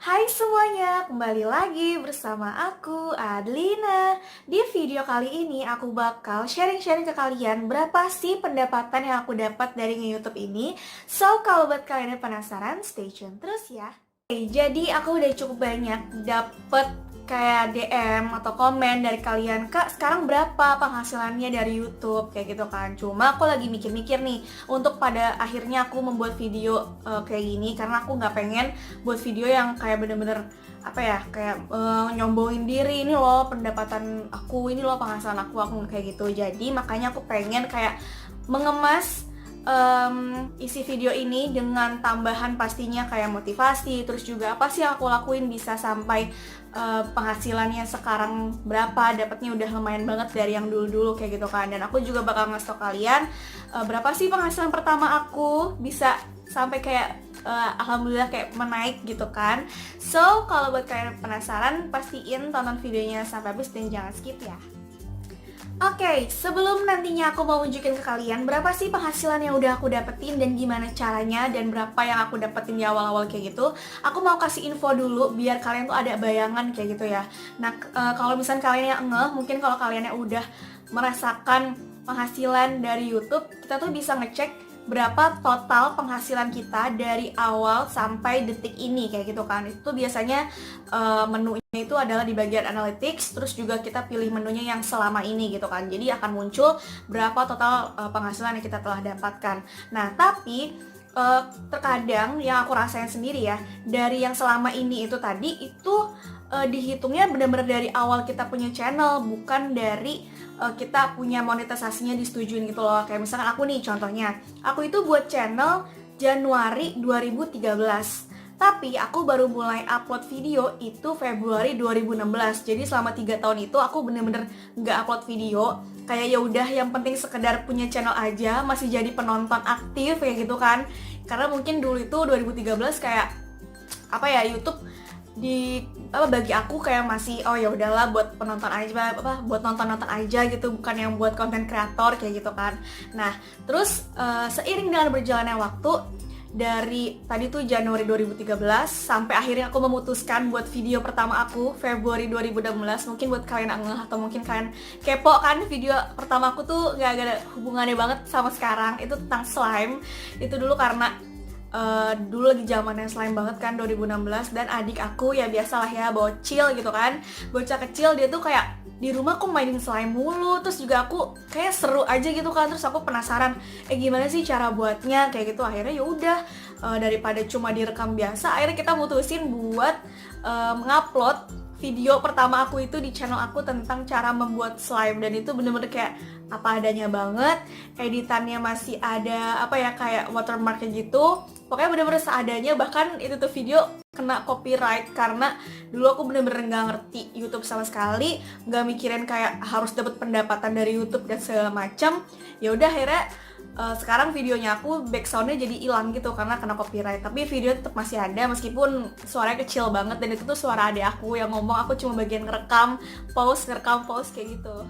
Hai semuanya, kembali lagi bersama aku, Adlina. Di video kali ini aku bakal sharing-sharing ke kalian berapa sih pendapatan yang aku dapat dari nge-YouTube ini. So, kalau buat kalian yang penasaran, stay tune terus ya. Oke, jadi aku udah cukup banyak dapet kayak DM atau komen dari kalian, Kak, sekarang berapa penghasilannya dari YouTube? Kayak gitu kan. Cuma aku lagi mikir-mikir nih, untuk pada akhirnya aku membuat video kayak gini, karena aku nggak pengen buat video yang kayak bener-bener apa ya, kayak nyombongin diri, ini loh pendapatan aku, ini loh penghasilan aku kayak gitu. Jadi makanya aku pengen kayak mengemas isi video ini dengan tambahan pastinya kayak motivasi, terus juga apa sih yang aku lakuin bisa sampai penghasilannya sekarang berapa, dapatnya udah lumayan banget dari yang dulu-dulu kayak gitu kan. Dan aku juga bakal ngasih tau kalian berapa sih penghasilan pertama aku bisa sampai kayak alhamdulillah kayak menaik gitu kan. So, kalau buat kalian penasaran, pastiin tonton videonya sampai habis dan jangan skip ya. Oke, sebelum nantinya aku mau tunjukin ke kalian berapa sih penghasilan yang udah aku dapetin dan gimana caranya dan berapa yang aku dapetin di awal-awal kayak gitu, aku mau kasih info dulu biar kalian tuh ada bayangan kayak gitu ya. Nah, kalau misalnya kalian yang mungkin kalau kalian yang udah merasakan penghasilan dari YouTube, kita tuh bisa ngecek berapa total penghasilan kita dari awal sampai detik ini kayak gitu kan. Itu biasanya menunya itu adalah di bagian analytics, terus juga kita pilih menunya yang selama ini gitu kan. Jadi akan muncul berapa total penghasilan yang kita telah dapatkan. Nah, tapi terkadang yang aku rasain sendiri ya, dari yang selama ini itu tadi itu dihitungnya benar-benar dari awal kita punya channel, bukan dari kita punya monetisasinya disetujuin gitu loh. Kayak misalkan aku nih contohnya, aku itu buat channel Januari 2013, tapi aku baru mulai upload video itu Februari 2016. Jadi selama 3 tahun itu aku bener-bener gak upload video. Kayak ya udah yang penting sekedar punya channel aja, masih jadi penonton aktif kayak gitu kan. Karena mungkin dulu itu 2013 kayak apa ya, YouTube bagi aku kayak masih oh ya udahlah buat penonton aja, buat nonton aja gitu, bukan yang buat konten kreator kayak gitu kan. Nah, terus seiring dengan berjalannya waktu, dari tadi tuh Januari 2013 sampai akhirnya aku memutuskan buat video pertama aku Februari 2016. Mungkin buat kalian ngeh atau mungkin kalian kepo kan, video pertama aku tuh gak ada hubungannya banget sama sekarang, itu tentang slime. Itu dulu karena dulu lagi zamannya slime banget kan 2016, dan adik aku ya biasalah ya bocil gitu kan, bocah kecil, dia tuh kayak di rumah aku mainin slime mulu, terus juga aku kayak seru aja gitu kan, terus aku penasaran gimana sih cara buatnya kayak gitu. Akhirnya ya udah daripada cuma direkam biasa, akhirnya kita mutusin buat mengupload video pertama aku itu di channel aku tentang cara membuat slime. Dan itu bener-bener kayak apa adanya banget, editannya masih ada apa ya, kayak watermarknya gitu, pokoknya bener-bener seadanya. Bahkan itu tuh video kena copyright karena dulu aku bener-bener gak ngerti YouTube sama sekali, gak mikirin kayak harus dapat pendapatan dari YouTube dan segala macam. Ya udah akhirnya sekarang videonya aku backsoundnya jadi hilang gitu karena kena copyright, tapi video tetap masih ada meskipun suaranya kecil banget. Dan itu tuh suara adik aku yang ngomong, aku cuma bagian ngerekam pause kayak gitu.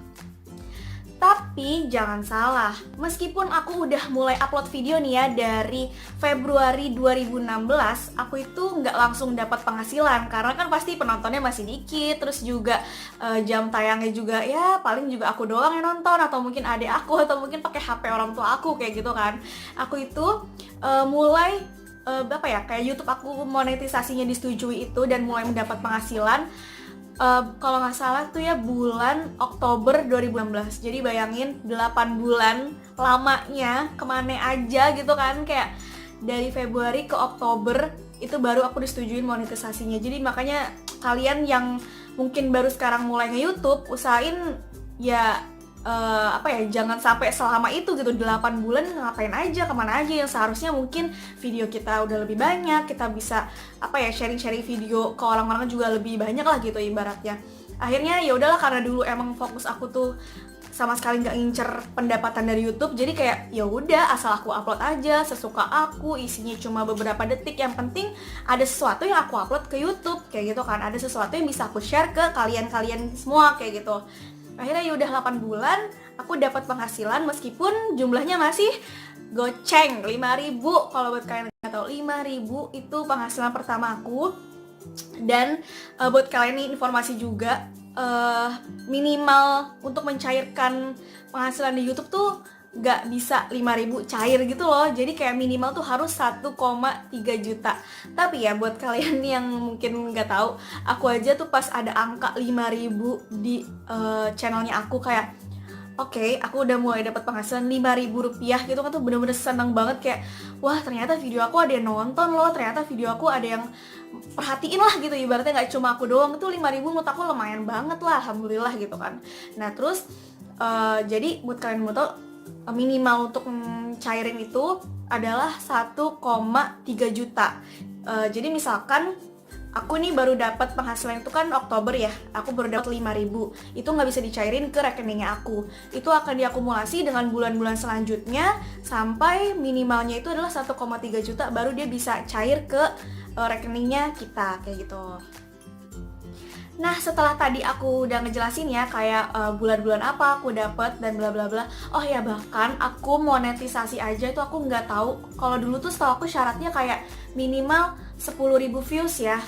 Tapi jangan salah, meskipun aku udah mulai upload video nih ya dari Februari 2016, aku itu nggak langsung dapat penghasilan karena kan pasti penontonnya masih dikit, terus juga jam tayangnya juga ya paling juga aku doang yang nonton, atau mungkin adik aku, atau mungkin pakai HP orang tua aku kayak gitu kan. Aku itu mulai apa ya, kayak YouTube aku monetisasinya disetujui itu dan mulai mendapat penghasilan kalau nggak salah tuh ya bulan Oktober 2016. Jadi bayangin 8 bulan lamanya kemana aja gitu kan, kayak dari Februari ke Oktober itu baru aku disetujuin monetisasinya. Jadi makanya kalian yang mungkin baru sekarang mulai nge-YouTube, usahain ya jangan sampai selama itu gitu, 8 bulan ngapain aja, kemana aja, yang seharusnya mungkin video kita udah lebih banyak, kita bisa sharing-sharing video ke orang-orang juga lebih banyak lah gitu ibaratnya. Akhirnya ya udahlah, karena dulu emang fokus aku tuh sama sekali nggak ngincer pendapatan dari YouTube, jadi kayak ya udah asal aku upload aja sesuka aku, isinya cuma beberapa detik, yang penting ada sesuatu yang aku upload ke YouTube kayak gitu kan, ada sesuatu yang bisa aku share ke kalian semua kayak gitu. Akhirnya ya udah 8 bulan aku dapat penghasilan meskipun jumlahnya masih goceng 5.000. Kalau buat kalian yang nggak tahu, 5.000 itu penghasilan pertama aku. Dan buat kalian nih informasi juga, minimal untuk mencairkan penghasilan di YouTube tuh gak bisa 5.000 cair gitu loh. Jadi kayak minimal tuh harus 1,3 juta. Tapi ya buat kalian yang mungkin gak tahu, aku aja tuh pas ada angka 5.000 di channelnya aku kayak oke, aku udah mulai dapat penghasilan 5.000 rupiah gitu kan, tuh bener-bener seneng banget. Kayak wah ternyata video aku ada yang nonton loh, ternyata video aku ada yang perhatiin lah gitu, ibaratnya nggak cuma aku doang. Itu 5.000 menurut aku lumayan banget lah, alhamdulillah gitu kan. Nah terus jadi buat kalian mau tau, minimal untuk cairin itu adalah 1,3 juta. Jadi misalkan aku nih baru dapat penghasilan itu kan Oktober ya, aku baru dapat 5.000, itu nggak bisa dicairin ke rekeningnya aku. Itu akan diakumulasi dengan bulan-bulan selanjutnya sampai minimalnya itu adalah 1,3 juta, baru dia bisa cair ke rekeningnya kita kayak gitu. Nah setelah tadi aku udah ngejelasin ya kayak bulan-bulan apa aku dapat dan bla bla bla. Oh ya bahkan aku monetisasi aja itu aku nggak tahu. Kalau dulu tuh setahu aku syaratnya kayak minimal 10.000 views ya.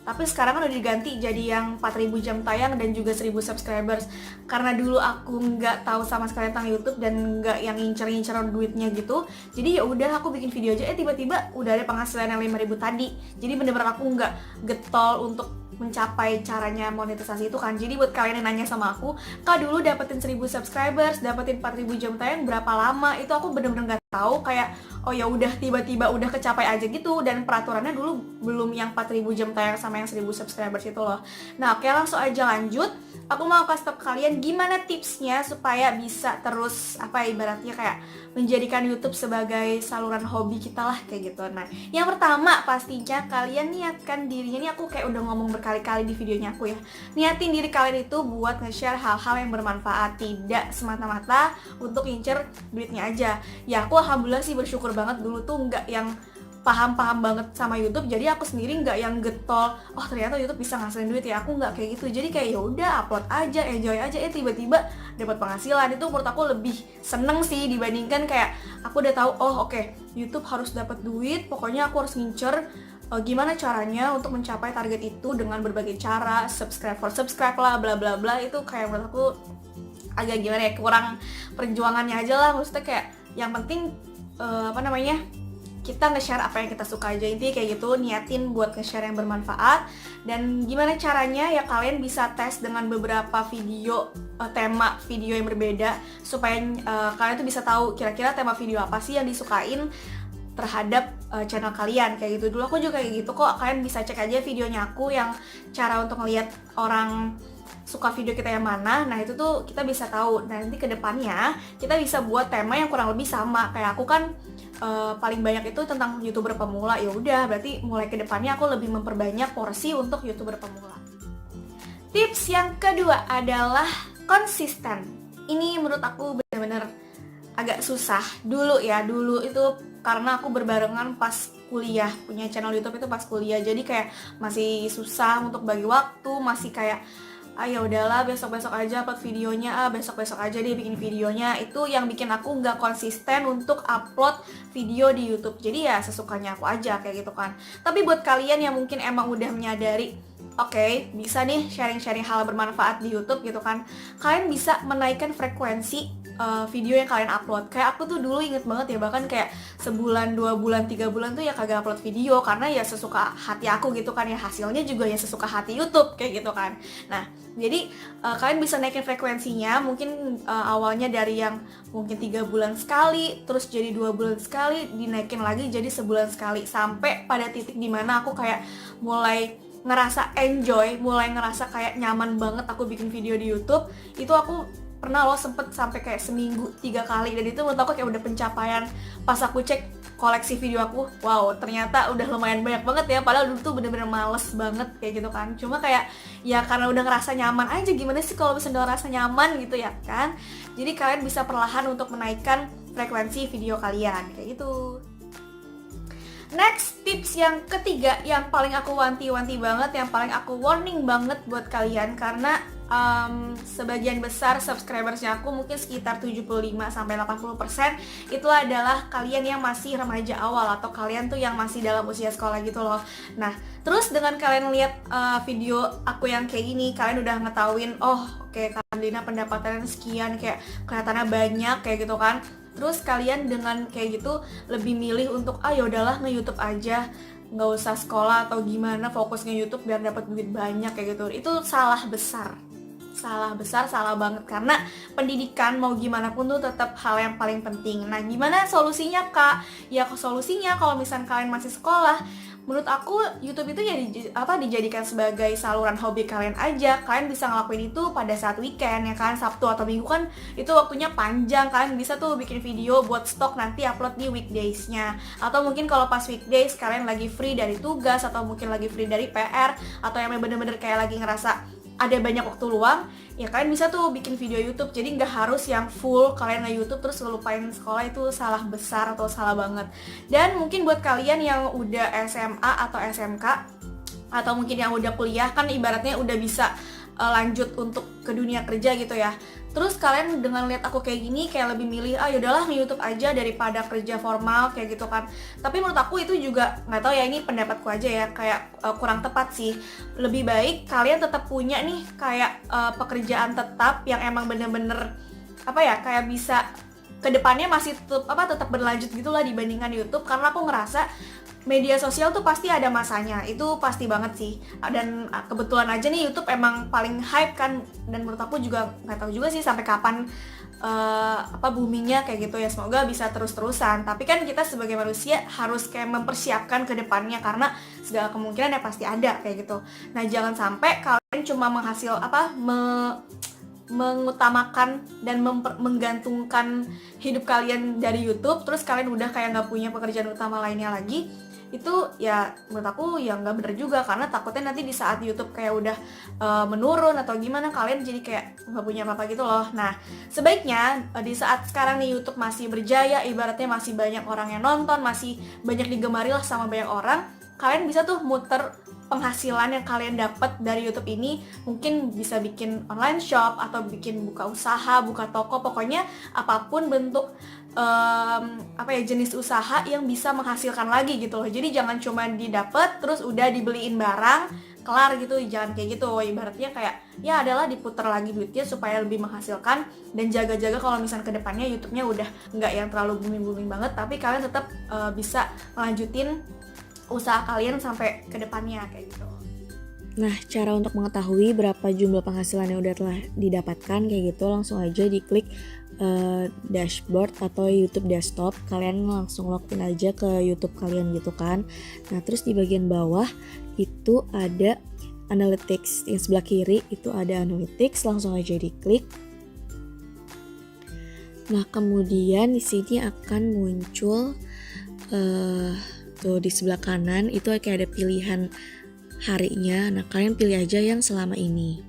Tapi sekarang kan udah diganti jadi yang 4.000 jam tayang dan juga 1.000 subscribers. Karena dulu aku nggak tahu sama sekali tentang YouTube dan nggak yang ngincer-ngincer duitnya gitu. Jadi ya udah aku bikin video aja, tiba-tiba udah ada penghasilan yang 5.000 tadi. Jadi bener-bener aku nggak getol untuk mencapai caranya monetisasi itu kan. Jadi buat kalian yang nanya sama aku, Kak dulu dapetin 1.000 subscribers, dapetin 4.000 jam tayang berapa lama? Itu aku bener-bener nggak tahu. Kayak oh ya udah tiba-tiba udah kecapai aja gitu, dan peraturannya dulu belum yang 4.000 jam tayang sama yang 1.000 subscribers itu loh. Nah oke, langsung aja lanjut. Aku mau kasih tau ke kalian gimana tipsnya supaya bisa terus ibaratnya kayak menjadikan YouTube sebagai saluran hobi kita lah kayak gitu. Nah yang pertama pastinya kalian niatkan dirinya, ini aku kayak udah ngomong berkali-kali di videonya aku ya, niatin diri kalian itu buat nge-share hal-hal yang bermanfaat, tidak semata-mata untuk ngincer duitnya aja. Ya aku alhamdulillah sih bersyukur banget, dulu tuh nggak yang paham-paham banget sama YouTube, jadi aku sendiri nggak yang getol, oh ternyata YouTube bisa ngasilin duit ya, aku nggak kayak gitu. Jadi kayak ya udah upload aja, enjoy aja, tiba-tiba dapat penghasilan. Itu menurut aku lebih seneng sih dibandingkan kayak aku udah tahu oh oke, YouTube harus dapat duit, pokoknya aku harus ngincer gimana caranya untuk mencapai target itu dengan berbagai cara, subscribe for subscribe lah, bla bla bla. Itu kayak menurut aku agak gimana ya, kurang perjuangannya aja lah. Maksudnya kayak yang penting kita nge-share apa yang kita suka aja, intinya kayak gitu. Niatin buat nge-share yang bermanfaat. Dan gimana caranya ya, kalian bisa tes dengan beberapa video, tema video yang berbeda, supaya kalian tuh bisa tahu kira-kira tema video apa sih yang disukain terhadap channel kalian kayak gitu. Dulu aku juga kayak gitu kok, kalian bisa cek aja videonya aku yang cara untuk ngelihat orang suka video kita yang mana. Nah itu tuh kita bisa tahu. Nah nanti kedepannya kita bisa buat tema yang kurang lebih sama. Kayak aku kan paling banyak itu tentang YouTuber pemula. Ya udah, berarti mulai kedepannya aku lebih memperbanyak porsi untuk YouTuber pemula. Tips yang kedua adalah konsisten. Ini menurut aku benar-benar agak susah. Dulu itu karena aku berbarengan pas kuliah, punya channel YouTube itu pas kuliah. Jadi kayak masih susah untuk bagi waktu, masih kayak ya udahlah besok-besok aja upload videonya, besok-besok aja dia bikin videonya. Itu yang bikin aku nggak konsisten untuk upload video di YouTube. Jadi ya sesukanya aku aja kayak gitu kan. Tapi buat kalian yang mungkin emang udah menyadari oke, bisa nih sharing-sharing hal bermanfaat di YouTube gitu kan, kalian bisa menaikkan frekuensi video yang kalian upload. Kayak aku tuh dulu inget banget ya, bahkan kayak sebulan, 2 bulan, 3 bulan tuh ya kagak upload video karena ya sesuka hati aku gitu kan ya, hasilnya juga ya sesuka hati YouTube kayak gitu kan. Nah jadi kalian bisa naikin frekuensinya, mungkin awalnya dari yang mungkin 3 bulan sekali, terus jadi 2 bulan sekali, dinaikin lagi jadi sebulan sekali, sampai pada titik dimana aku kayak mulai ngerasa enjoy, mulai ngerasa kayak nyaman banget aku bikin video di YouTube. Itu aku pernah loh sempet sampai kayak seminggu 3 kali, dan itu menurut aku kayak udah pencapaian. Pas aku cek koleksi video aku, wow ternyata udah lumayan banyak banget ya, padahal dulu tuh bener-bener males banget kayak gitu kan. Cuma kayak ya karena udah ngerasa nyaman aja, gimana sih kalau misalnya udah ngerasa nyaman gitu ya kan. Jadi kalian bisa perlahan untuk menaikkan frekuensi video kalian kayak gitu. Next, tips yang ketiga yang paling aku wanti-wanti banget, yang paling aku warning banget buat kalian, karena sebagian besar subscribersnya aku mungkin sekitar 75-80% itu adalah kalian yang masih remaja awal atau kalian tuh yang masih dalam usia sekolah gitu loh. Nah, terus dengan kalian lihat video aku yang kayak gini, kalian udah ngetahuin, oh oke, Kak Adlina pendapatannya sekian, kayak kelihatannya banyak kayak gitu kan. Terus kalian dengan kayak gitu lebih milih untuk yaudahlah nge-YouTube aja, nggak usah sekolah atau gimana, fokus nge-YouTube biar dapat duit banyak kayak gitu. Itu salah besar, salah banget, karena pendidikan mau gimana pun tuh tetap hal yang paling penting. Nah, gimana solusinya Kak? Ya solusinya kalau misalnya kalian masih sekolah, menurut aku YouTube itu ya dijadikan sebagai saluran hobi kalian aja. Kalian bisa ngelakuin itu pada saat weekend ya kan, Sabtu atau Minggu kan itu waktunya panjang, kalian bisa tuh bikin video buat stok nanti upload di weekdays-nya. Atau mungkin kalau pas weekdays kalian lagi free dari tugas atau mungkin lagi free dari PR atau yang bener-bener kayak lagi ngerasa ada banyak waktu luang, ya kalian bisa tuh bikin video YouTube. Jadi nggak harus yang full kalian nge-YouTube terus ngelupain sekolah, itu salah besar atau salah banget. Dan mungkin buat kalian yang udah SMA atau SMK atau mungkin yang udah kuliah, kan ibaratnya udah bisa lanjut untuk ke dunia kerja gitu ya. Terus kalian dengan lihat aku kayak gini kayak lebih milih yaudahlah nge-YouTube aja daripada kerja formal kayak gitu kan. Tapi menurut aku itu juga nggak tahu ya, ini pendapatku aja ya, kayak kurang tepat sih. Lebih baik kalian tetap punya nih kayak pekerjaan tetap yang emang bener-bener kayak bisa kedepannya masih tetap berlanjut gitulah dibandingkan YouTube. Karena aku ngerasa media sosial tuh pasti ada masanya, itu pasti banget sih. Dan kebetulan aja nih YouTube emang paling hype kan, dan menurut aku juga nggak tahu juga sih sampai kapan boomingnya kayak gitu ya. Semoga bisa terus-terusan, tapi kan kita sebagai manusia harus kayak mempersiapkan ke depannya karena segala kemungkinan ya pasti ada kayak gitu. Nah, jangan sampai kalian cuma mengutamakan dan menggantungkan hidup kalian dari YouTube, terus kalian udah kayak nggak punya pekerjaan utama lainnya lagi. Itu ya menurut aku ya nggak bener juga, karena takutnya nanti di saat YouTube kayak udah menurun atau gimana, kalian jadi kayak nggak punya apa-apa gitu loh. Nah, sebaiknya di saat sekarang nih YouTube masih berjaya, ibaratnya masih banyak orang yang nonton, masih banyak digemari lah sama banyak orang, kalian bisa tuh muter penghasilan yang kalian dapat dari YouTube ini. Mungkin bisa bikin online shop atau bikin buka usaha, buka toko, pokoknya apapun bentuk jenis usaha yang bisa menghasilkan lagi gitu loh. Jadi jangan cuma didapat terus udah dibeliin barang kelar gitu, jangan kayak gitu. Ibaratnya kayak ya adalah diputar lagi duitnya supaya lebih menghasilkan, dan jaga-jaga kalau misalnya kedepannya YouTube-nya udah nggak yang terlalu booming banget, tapi kalian tetap bisa melanjutin usaha kalian sampai kedepannya kayak gitu. Nah, cara untuk mengetahui berapa jumlah penghasilan yang udah telah didapatkan kayak gitu, langsung aja diklik dashboard atau YouTube desktop. Kalian langsung login aja ke YouTube kalian gitu kan. Nah, terus di bagian bawah itu ada analytics, yang sebelah kiri itu ada analytics, langsung aja diklik. Nah, kemudian di sini akan muncul tuh di sebelah kanan itu kayak ada pilihan harinya. Nah, kalian pilih aja yang selama ini.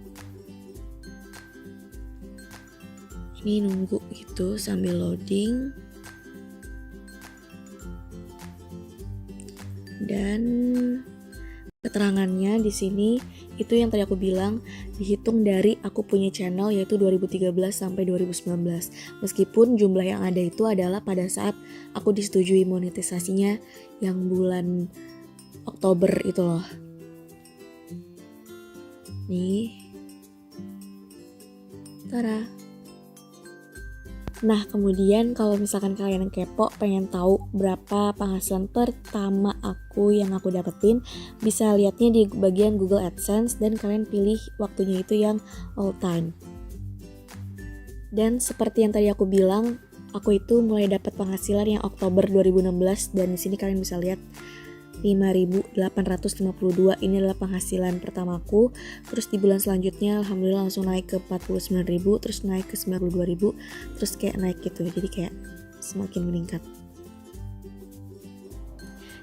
Ini nunggu gitu sambil loading. Dan keterangannya di sini itu yang tadi aku bilang dihitung dari aku punya channel yaitu 2013 sampai 2019. Meskipun jumlah yang ada itu adalah pada saat aku disetujui monetisasinya yang bulan Oktober itu loh. Nih. Tada. Nah, kemudian kalau misalkan kalian kepo pengen tahu berapa penghasilan pertama aku yang aku dapetin, bisa lihatnya di bagian Google AdSense dan kalian pilih waktunya itu yang all time. Dan seperti yang tadi aku bilang, aku itu mulai dapat penghasilan yang Oktober 2016, dan di sini kalian bisa lihat 5.852 ini adalah penghasilan pertamaku. Terus di bulan selanjutnya alhamdulillah langsung naik ke 49.000, terus naik ke 92.000, terus kayak naik gitu. Jadi kayak semakin meningkat.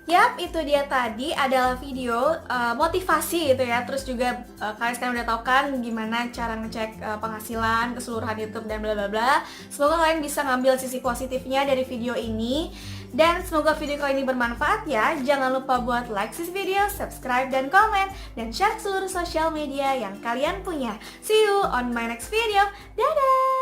Yap, itu dia tadi adalah video motivasi gitu ya. Terus juga kalian sekarang udah tahu kan gimana cara ngecek penghasilan keseluruhan YouTube dan bla bla bla. Semoga kalian bisa ngambil sisi positifnya dari video ini. Dan semoga video kali ini bermanfaat ya. Jangan lupa buat like this video, subscribe dan komen, dan share ke seluruh sosial media yang kalian punya. See you on my next video. Dadah!